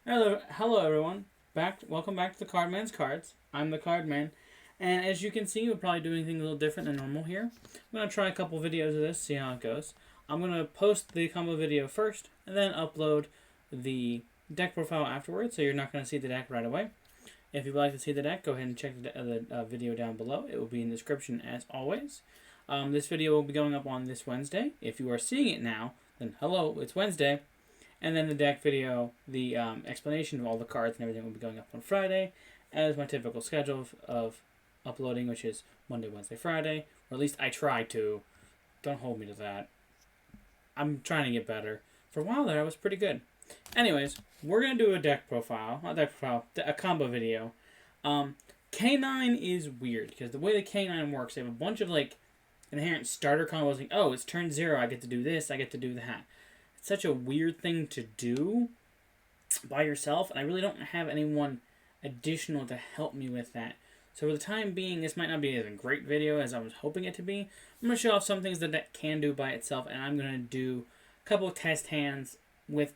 Hello everyone. Welcome back to the Cardman's Cards. I'm the Cardman, and as you can see, we're probably doing things a little different than normal here. I'm gonna try a couple videos of this, see how it goes. I'm gonna post the combo video first, and then upload the deck profile afterwards, so you're not gonna see the deck right away. If you'd like to see the deck, go ahead and check the video down below. It will be in the description as always. This video will be going up on this Wednesday. If you are seeing it now, then hello, it's Wednesday. And then the deck video, the explanation of all the cards and everything will be going up on Friday, as my typical schedule of uploading, which is Monday, Wednesday, Friday. Or at least I try to. Don't hold me to that. I'm trying to get better. For a while there, I was pretty good. Anyways, we're going to do a deck profile. Not deck profile, a combo video. K9 is weird, because the way the K9 works, they have a bunch of, inherent starter combos. Like, oh, it's turn 0, I get to do this, I get to do that. Such a weird thing to do by yourself, and I really don't have anyone additional to help me with that. So for the time being, this might not be as a great video as I was hoping it to be. I'm going to show off some things that deck can do by itself, and I'm going to do a couple of test hands with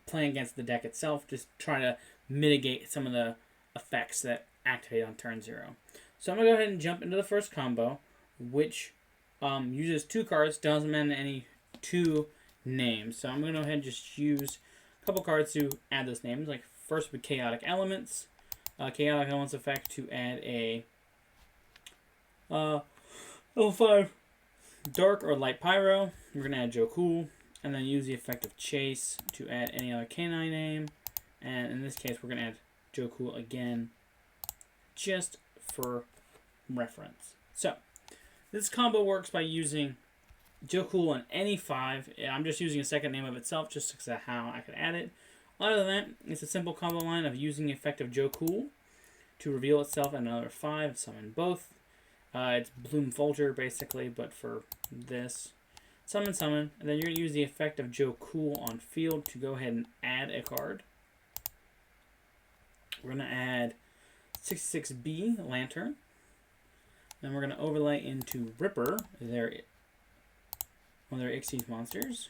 playing against the deck itself, just try to mitigate some of the effects that activate on turn 0. So I'm going to go ahead and jump into the first combo, which uses 2 cards, doesn't matter any 2 names. So I'm going to go ahead and just use a couple cards to add those names. Like first with Chaotic Elements. Chaotic Elements effect to add a level 5 Dark or Light Pyro. We're going to add Joe Cool. And then use the effect of Chase to add any other K9 name. And in this case, we're going to add Joe Cool again, just for reference. So, this combo works by using Joe Cool on any 5. I'm just using a second name of itself just because of how I could add it. Other than that, it's a simple combo line of using the effect of Joe Cool to reveal itself at another 5, summon both. It's Bloom Folger basically, but for this. Summon, and then you're going to use the effect of Joe Cool on field to go ahead and add a card. We're going to add 66B, Lantern. Then we're going to overlay into Ripper, one of their Xyz monsters.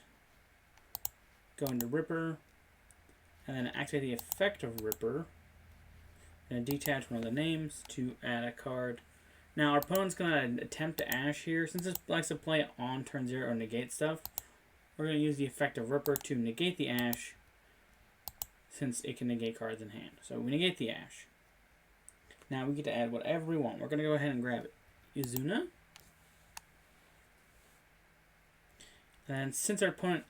Go into Ripper, and then activate the effect of Ripper. And detach one of the names to add a card. Now our opponent's going to attempt to Ash here. Since it likes to play on turn 0 or negate stuff, we're going to use the effect of Ripper to negate the Ash, since it can negate cards in hand. So we negate the Ash. Now we get to add whatever we want. We're going to go ahead and grab Izuna. And since our opponent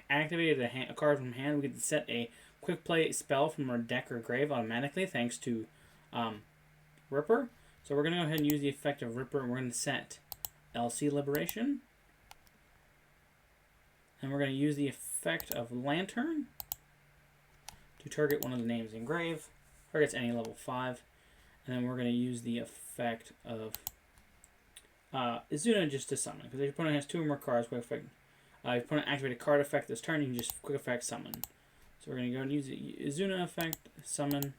activated a card from hand, we get to set a quick play spell from our deck or grave automatically thanks to Ripper. So we're going to go ahead and use the effect of Ripper, and we're going to set LC Liberation. And we're going to use the effect of Lantern to target one of the names in grave. Targets any level 5. And then we're going to use the effect of Izuna just to summon. Because if your opponent has 2 or more cards, quick effect. If your opponent activated a card effect this turn, you can just quick effect summon. So we're going to go and use the Izuna effect, summon.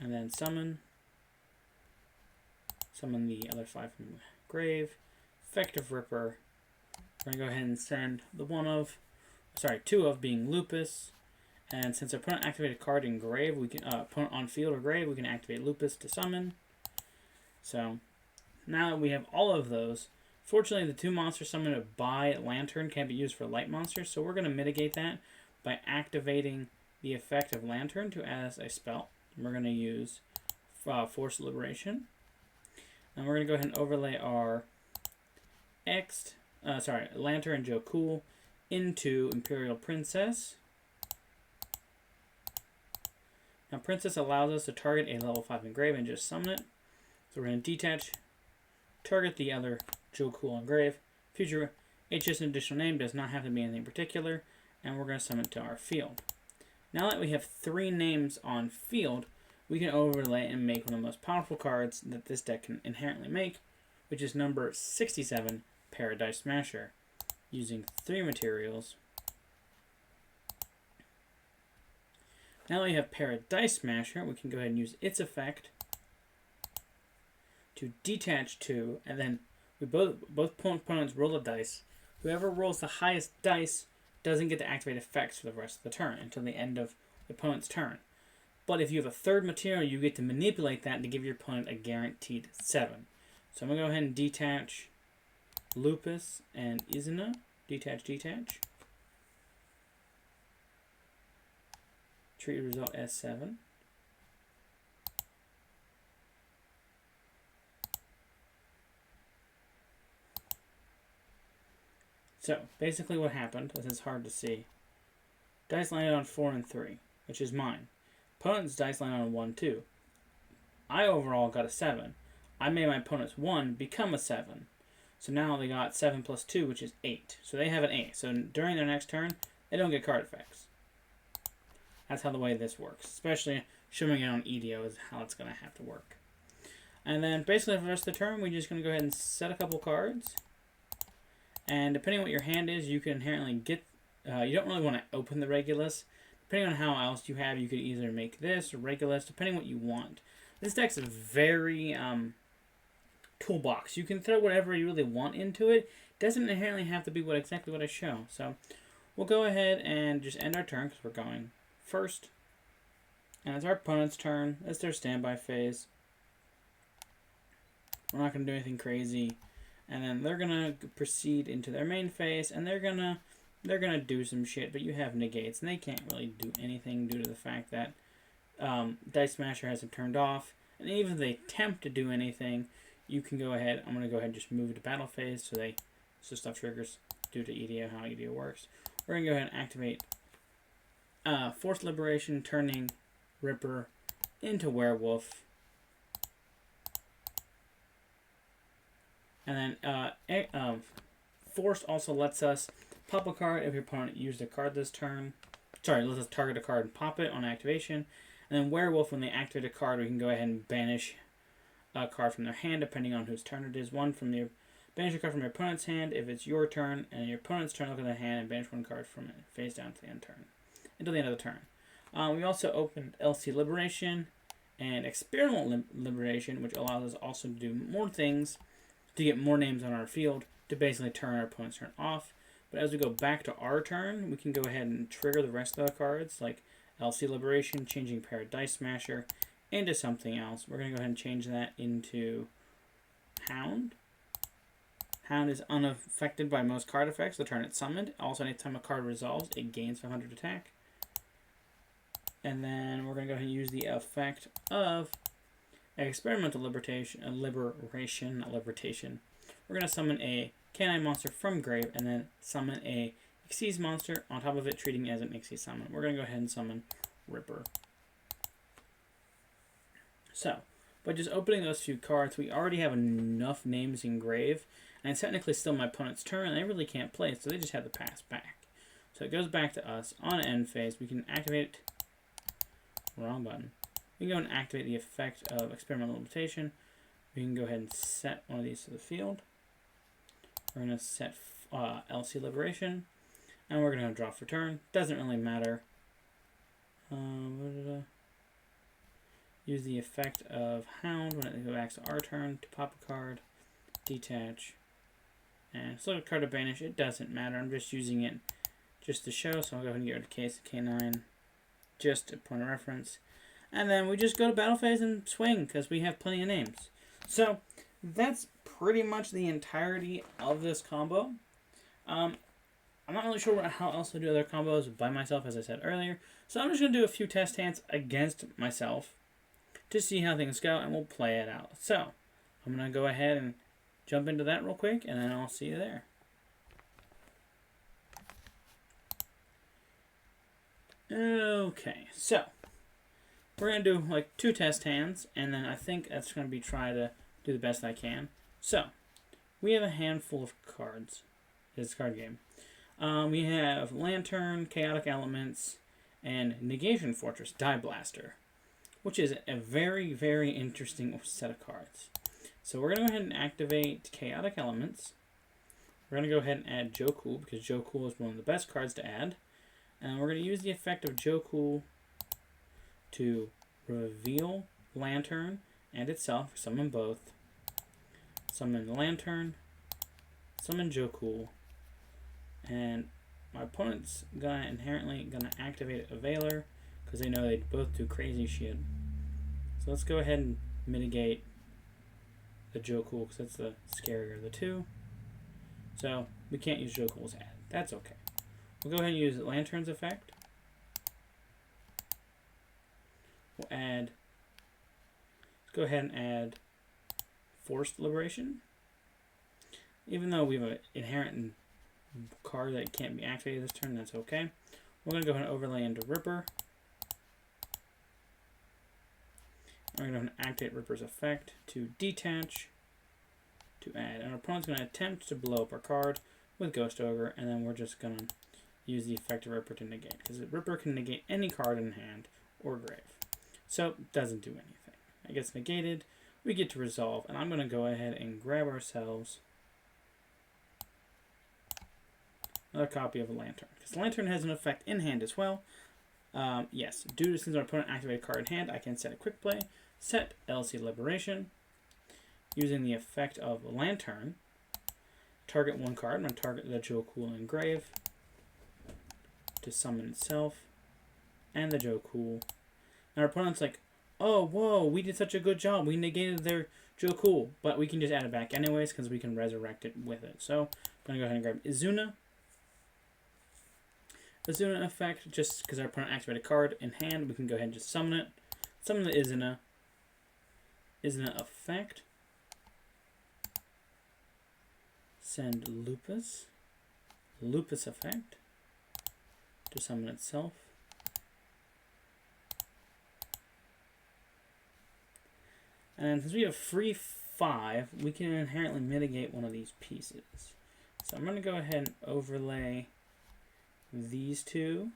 And then summon. Summon the other 5 from the grave. Effect of Ripper. We're going to go ahead and send the 2 of being Lupus. And since our opponent activated a card in grave, we can opponent on field or grave, we can activate Lupus to summon. So now that we have all of those, fortunately the 2 monsters summoned by Lantern can't be used for light monsters, so we're going to mitigate that by activating the effect of Lantern to add us a spell. We're going to use Force Liberation. And we're going to go ahead and overlay our Lantern Joe Cool into Imperial Princess. Now Princess allows us to target a level 5 engrave and just summon it. So we're going to detach, target the other Joe Cool engrave. Future, it's just an additional name, does not have to be anything particular, and we're going to summon it to our field. Now that we have 3 names on field, we can overlay and make one of the most powerful cards that this deck can inherently make, which is number 67, Paradise Smasher, using 3 materials. Now that we have Paradise Smasher, we can go ahead and use its effect to detach 2, and then we both opponents roll a dice. Whoever rolls the highest dice doesn't get to activate effects for the rest of the turn until the end of the opponent's turn. But if you have a third material, you get to manipulate that to give your opponent a guaranteed 7. So I'm going to go ahead and detach Lupus and Izuna. Detach. Treat result as 7. So, basically what happened, this is hard to see. Dice landed on 4 and 3, which is mine. Opponent's dice landed on 1, 2. I overall got a 7. I made my opponent's 1 become a 7. So now they got 7 plus 2, which is 8. So they have an 8. So during their next turn, they don't get card effects. That's how the way this works. Especially showing it on EDO is how it's going to have to work. And then basically for the rest of the turn, we're just going to go ahead and set a couple cards. And depending on what your hand is, you can inherently get... you don't really want to open the Regulus. Depending on how else you have, you could either make this or Regulus, depending on what you want. This deck's a very toolbox. You can throw whatever you really want into it. It doesn't inherently have to be exactly what I show. So we'll go ahead and just end our turn because we're going first. And it's our opponent's turn. It's their standby phase. We're not going to do anything crazy. And then they're going to proceed into their main phase, and they're gonna do some shit, but you have negates, and they can't really do anything due to the fact that Dice Smasher has it turned off. And even if they attempt to do anything, you can go ahead. I'm going to go ahead and just move to battle phase so stuff triggers due to EDO, how EDO works. We're going to go ahead and activate Forced Liberation, turning Ripper into Werewolf. And then Forced also lets us pop a card if your opponent used a card this turn. Sorry, lets us target a card and pop it on activation. And then Werewolf, when they activate a card, we can go ahead and banish a card from their hand, depending on whose turn it is. Banish a card from your opponent's hand if it's your turn, and your opponent's turn, look at the hand and banish one card from it, face down to the end turn, until the end of the turn. We also opened LC Liberation and Experimental Liberation, which allows us also to do more things, to get more names on our field, to basically turn our opponent's turn off. But as we go back to our turn, we can go ahead and trigger the rest of the cards, like LC Liberation, changing Dice Smasher into something else. We're going to go ahead and change that into Hound. Hound is unaffected by most card effects the turn it's summoned. Also, anytime a card resolves, it gains 500 attack. And then we're going to go ahead and use the effect of Experimental Liberation, not Libertation. We're going to summon a Canine monster from grave, and then summon a Xyz monster on top of it, treating it as an Xyz summon. We're going to go ahead and summon Ripper. So, by just opening those few cards, we already have enough names in grave, and it's technically still my opponent's turn, and they really can't play it, so they just have to pass back. So it goes back to us. On end phase, we can activate... Wrong button. We can go and activate the effect of Experimental Limitation. We can go ahead and set one of these to the field. We're going to set LC Liberation. And we're going to draw for turn. Doesn't really matter. Use the effect of Hound when it goes back to our turn to pop a card. Detach. And select a card to banish. It doesn't matter. I'm just using it just to show. So I'll go ahead and get rid of Case of K9. Just a point of reference. And then we just go to battle phase and swing because we have plenty of names. So that's pretty much the entirety of this combo. I'm not really sure how else to do other combos by myself, as I said earlier. So I'm just going to do a few test hands against myself to see how things go, and we'll play it out. So I'm going to go ahead and jump into that real quick, and then I'll see you there. Okay, so we're going to do like 2 test hands, and then I think that's going to be try to do the best I can. So, we have a handful of cards. This card game. We have Lantern, Chaotic Elements, and Negation Fortress, Die Blaster, which is a very, very interesting set of cards. So we're going to go ahead and activate Chaotic Elements. We're going to go ahead and add Joe-Cool, because Joe-Cool is one of the best cards to add. And we're going to use the effect of Joe-Cool to reveal Lantern and itself, summon both. Summon the Lantern, summon Joe-Cool, and my opponent's inherently gonna activate a Veiler because they know they both do crazy shit. So let's go ahead and mitigate the Joe-Cool because that's the scarier of the two. So we can't use Joe-Cool's add. That's okay. We'll go ahead and use Lantern's effect. We'll add. Let's go ahead and add Forced Liberation. Even though we have an inherent card that can't be activated this turn, that's okay. We're going to go ahead and overlay into Ripper. We're going to go ahead and activate Ripper's effect to detach, to add. And our opponent's going to attempt to blow up our card with Ghost Ogre, and then we're just going to use the effect of Ripper to negate, because Ripper can negate any card in hand or grave. So it doesn't do anything. It gets negated, we get to resolve, and I'm going to go ahead and grab ourselves another copy of a Lantern, because Lantern has an effect in hand as well. Yes, due to since our opponent activated a card in hand, I can set a quick play, set LC Liberation, using the effect of Lantern. Target one card. I'm going to target the Joe-Cool in grave to summon itself and the Joe-Cool. And our opponent's like, oh, whoa, we did such a good job. We negated their Joe-Cool, but we can just add it back anyways because we can resurrect it with it. So I'm going to go ahead and grab Izuna. Izuna effect, just because our opponent activated a card in hand, we can go ahead and just summon it. Summon the Izuna. Izuna effect. Send Lupus. Lupus effect to summon itself. And since we have free 5, we can inherently mitigate one of these pieces. So I'm going to go ahead and overlay these two.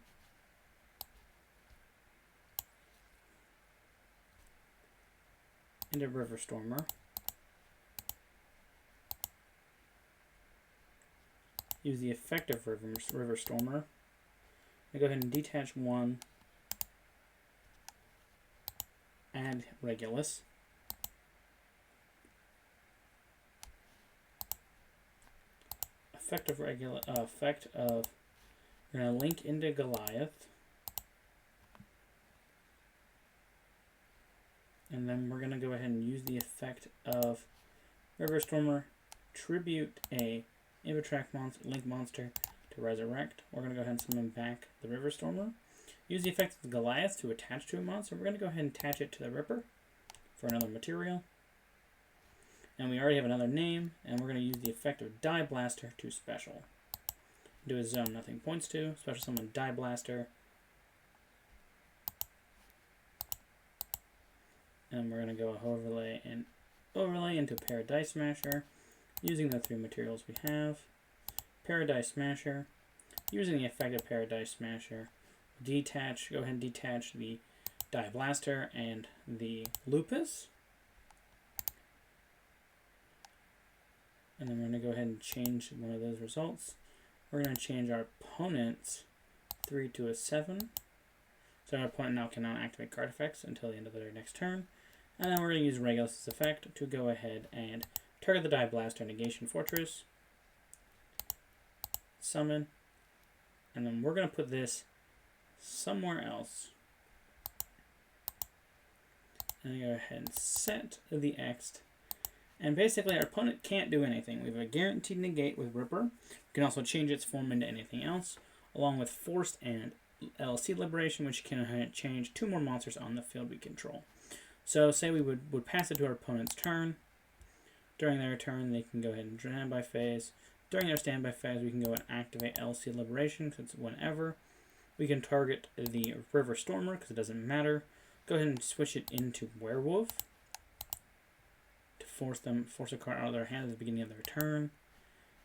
Into River Stormer. Use the effect of River Stormer. I go ahead and detach one. Add Regulus. Effect of we're gonna link into Goliath. And then we're gonna go ahead and use the effect of River Stormer, tribute a Invitrack link monster to resurrect. We're going to go ahead and summon back the River Stormer. Use the effect of the Goliath to attach to a monster. We're going to go ahead and attach it to the Ripper for another material. And we already have another name, and we're going to use the effect of Die Blaster to special. Do a zone nothing points to. Special summon Die Blaster. And we're going to go overlay into Paradise Smasher. Using the 3 materials we have. Paradise Smasher. Using the effect of Paradise Smasher. Detach. Go ahead and detach the Die Blaster and the Lupus. And then we're going to go ahead and change one of those results. We're going to change our opponent's 3 to a 7. So our opponent now cannot activate card effects until the end of their next turn. And then we're going to use Regulus' effect to go ahead and target the Die Blaster Negation Fortress. Summon. And then we're going to put this somewhere else. And go ahead and set the X. And basically our opponent can't do anything. We have a guaranteed negate with Ripper. We can also change its form into anything else, along with Forced and LC Liberation, which can change 2 more monsters on the field we control. So say we would pass it to our opponent's turn. During their turn, they can go ahead and standby phase. During their standby phase, we can go and activate LC Liberation, because it's whenever. We can target the River Stormer, because it doesn't matter. Go ahead and switch it into Werewolf to force a card out of their hand at the beginning of their turn.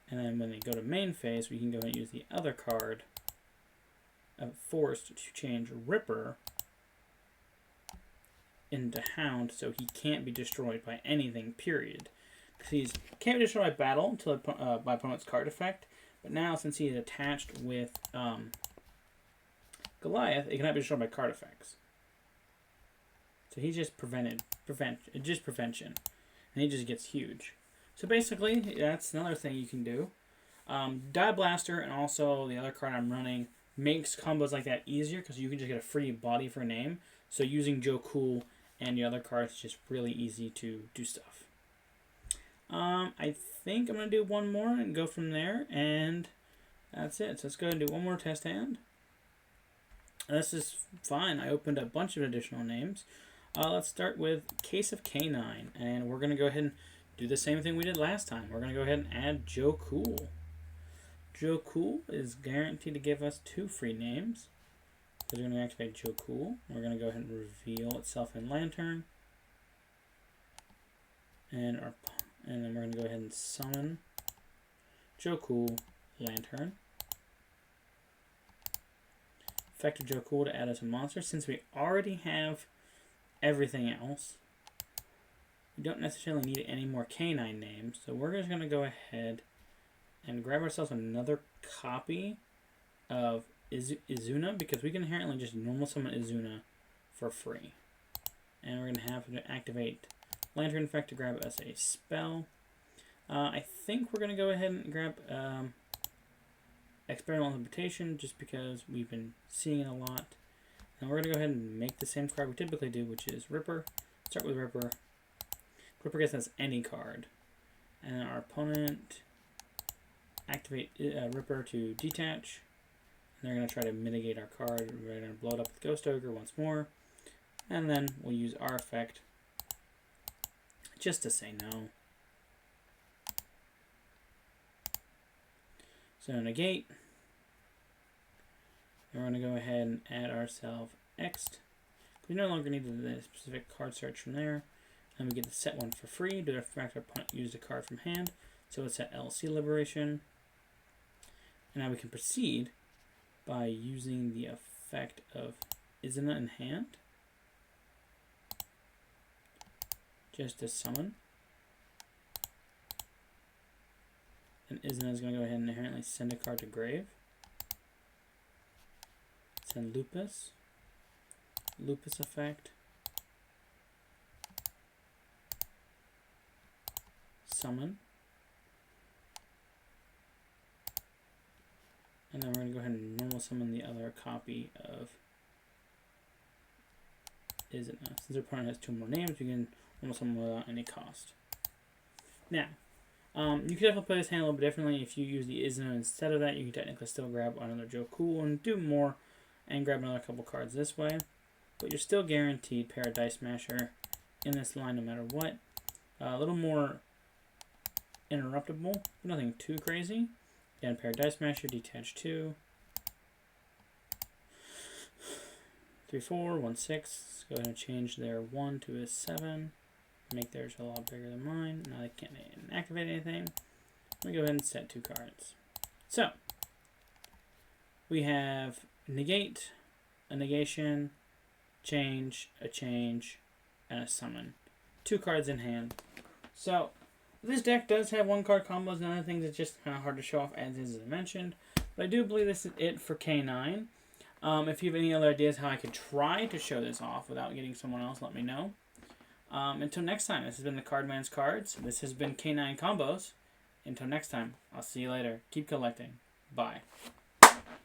And then when they go to main phase, we can go ahead and use the other card of Forced to change Ripper into Hound, so he can't be destroyed by anything, period. Because he can't be destroyed by battle until by opponent's card effect. But now, since he is attached with Goliath, it cannot be destroyed by card effects. So he's just prevention, and he just gets huge. So basically, that's another thing you can do. Diablaster and also the other card I'm running makes combos like that easier because you can just get a free body for a name. So using Joe Cool and the other cards is just really easy to do stuff. I think I'm going to do one more and go from there, and that's it. So let's go and do one more test hand. This is fine. I opened a bunch of additional names. Let's start with Case of K9, and we're going to go ahead and do the same thing we did last time. We're going to go ahead and add Joe Cool. Joe Cool is guaranteed to give us 2 free names. So we're going to activate Joe Cool. We're going to go ahead and reveal itself in Lantern. And then we're going to go ahead and summon Joe Cool, Lantern. Effect of Joe Cool to add as a monster. Since we already have everything else, we don't necessarily need any more K9 names. So we're just going to go ahead and grab ourselves another copy of Izuna, because we can inherently just normal summon Izuna for free. And we're going to have to activate Lantern Effect to grab us a spell. I think we're going to go ahead and grab Experimental Interpretation, just because we've been seeing it a lot. And we're going to go ahead and make the same card we typically do, which is Ripper. Start with Ripper. Ripper gets us any card. And our opponent activate Ripper to detach. And they're going to try to mitigate our card. We're going to blow it up with Ghost Ogre once more. And then we'll use our effect just to say no. So negate. And we're going to go ahead and add ourselves Ext. We no longer need the specific card search from there. And we get to set one for free. Do the fact our opponent used a card from hand. So it's set LC Liberation. And now we can proceed by using the effect of Izuna in hand. Just to summon. And Izuna is going to go ahead and inherently send a card to grave. Send Lupus. Lupus effect. Summon. And then we're going to go ahead and normal summon the other copy of Izuna. Since our opponent has 2 more names, we can normal summon without any cost. Now, you can definitely play this hand a little bit differently. If you use the Izuna instead of that, you can technically still grab another Joe Cool and do more and grab another couple cards this way. But you're still guaranteed Paradise Smasher in this line no matter what. A little more interruptible, but nothing too crazy. Again, Paradise Smasher, detach 2. 3, 4, 1, 6. Let's go ahead and change their 1 to a 7. Make theirs a lot bigger than mine. Now they can't activate anything. Let me go ahead and set 2 cards. So, we have negate, a negation, change, a change, and a summon. 2 cards in hand. So, this deck does have 1-card combos and other things. It's just kind of hard to show off as I mentioned. But I do believe this is it for K9. If you have any other ideas how I could try to show this off without getting someone else, let me know. Until next time, this has been the Cardman's Cards. This has been K9 Combos. Until next time, I'll see you later. Keep collecting. Bye.